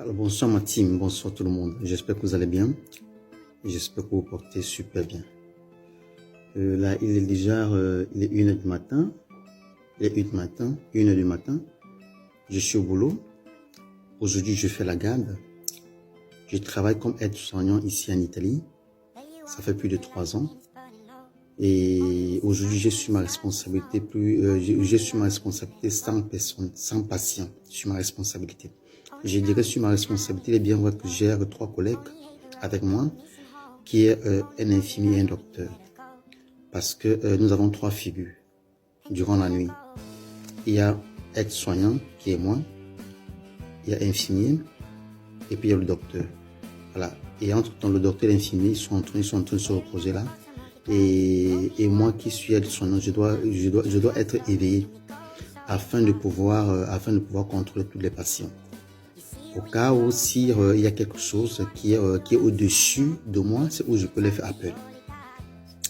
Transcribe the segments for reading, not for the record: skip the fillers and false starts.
Alors bonsoir ma team, bonsoir tout le monde. J'espère que vous allez bien. J'espère que vous vous portez super bien. Là, il est déjà il est 1h du matin. Il est 1h du matin. Je suis au boulot. Aujourd'hui, je fais la garde. Je travaille comme aide-soignant ici en Italie. Ça fait plus de 3 ans. Et aujourd'hui, j'ai su ma responsabilité j'ai su ma responsabilité 100 personnes, 100 patients sur ma responsabilité. Je dirais sur ma responsabilité, il est bien vrai que je gère 3 collègues avec moi, qui est un infirmier et un docteur. Parce que nous avons 3 figures durant la nuit. Il y a aide-soignant, qui est moi, il y a infirmier, et puis il y a le docteur. Voilà. Et entre-temps, le docteur et l'infirmier, ils sont en train de se reposer là. Et moi qui suis aide-soignant, je dois être éveillé afin de pouvoir contrôler tous les patients. Au cas où s'il y a quelque chose qui est au-dessus de moi, c'est où je peux les faire appel.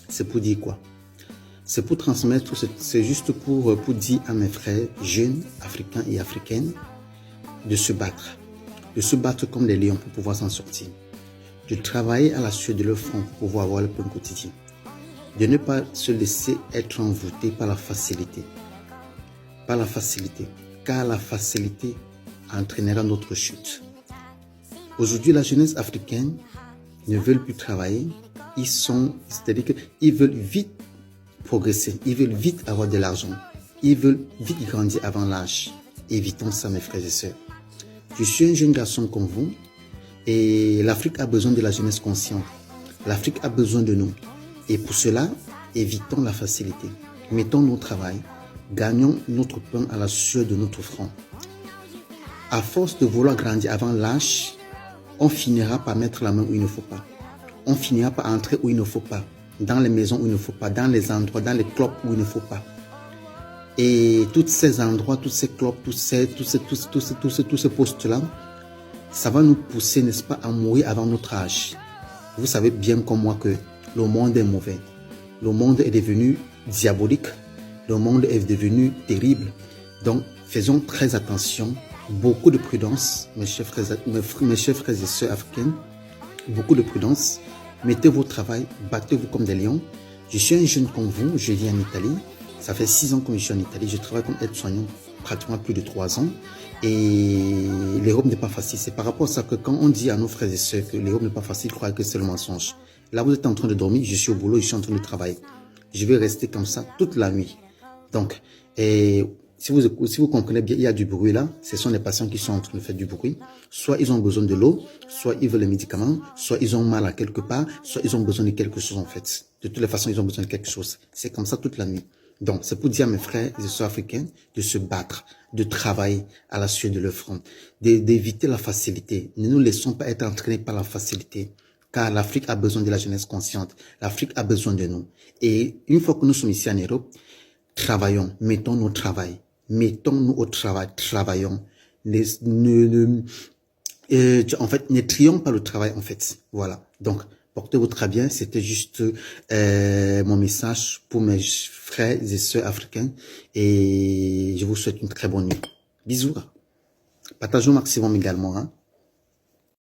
C'est pour dire quoi? C'est pour transmettre, c'est juste pour dire à mes frères jeunes, africains et africaines, de se battre comme des lions pour pouvoir s'en sortir, de travailler à la sueur de leur front pour pouvoir avoir le pain quotidien, de ne pas se laisser être envoûté par la facilité, car la facilité entraînera notre chute. Aujourd'hui, la jeunesse africaine ne veut plus travailler. C'est-à-dire qu'ils veulent vite progresser, ils veulent vite avoir de l'argent, ils veulent vite grandir avant l'âge. Évitons ça, mes frères et sœurs. Je suis un jeune garçon comme vous et l'Afrique a besoin de la jeunesse consciente. L'Afrique a besoin de nous. Et pour cela, évitons la facilité. Mettons-nous au travail, gagnons notre pain à la sueur de notre front. À force de vouloir grandir avant l'âge, on finira par mettre la main où il ne faut pas. On finira par entrer où il ne faut pas, dans les maisons où il ne faut pas, dans les endroits, dans les clubs où il ne faut pas. Et tous ces endroits, tous ces clubs, tous ces postes-là, ça va nous pousser, n'est-ce pas, à mourir avant notre âge. Vous savez bien comme moi que le monde est mauvais. Le monde est devenu diabolique. Le monde est devenu terrible. Donc, faisons très attention. Beaucoup de prudence, mes chers frères et sœurs africains. Beaucoup de prudence. Mettez vos travail, battez-vous comme des lions. Je suis un jeune comme vous, je vis en Italie. Ça fait 6 ans que je suis en Italie. Je travaille comme aide-soignant pratiquement plus de 3 ans. Et l'Europe n'est pas facile. C'est par rapport à ça que quand on dit à nos frères et sœurs que l'Europe n'est pas facile, ils croient que c'est le mensonge. Là, vous êtes en train de dormir, je suis au boulot, je suis en train de travailler. Je vais rester comme ça toute la nuit. Donc, si vous comprenez bien, il y a du bruit là. Ce sont les patients qui sont en train de faire du bruit. Soit ils ont besoin de l'eau, soit ils veulent les médicaments, soit ils ont mal à quelque part, soit ils ont besoin de quelque chose en fait. De toutes les façons, ils ont besoin de quelque chose. C'est comme ça toute la nuit. Donc, c'est pour dire à mes frères et sœurs africains de se battre, de travailler à la sueur de leur front, d'éviter la facilité. Ne nous laissons pas être entraînés par la facilité. Car l'Afrique a besoin de la jeunesse consciente. L'Afrique a besoin de nous. Et une fois que nous sommes ici en Europe, travaillons, mettons-nous au travail. Mettons-nous au travail, travaillons. En fait, ne trions pas le travail, en fait. Voilà. Donc, portez-vous très bien. C'était juste mon message pour mes frères et sœurs africains. Et je vous souhaite une très bonne nuit. Bisous. Partagez au maximum également. Hein.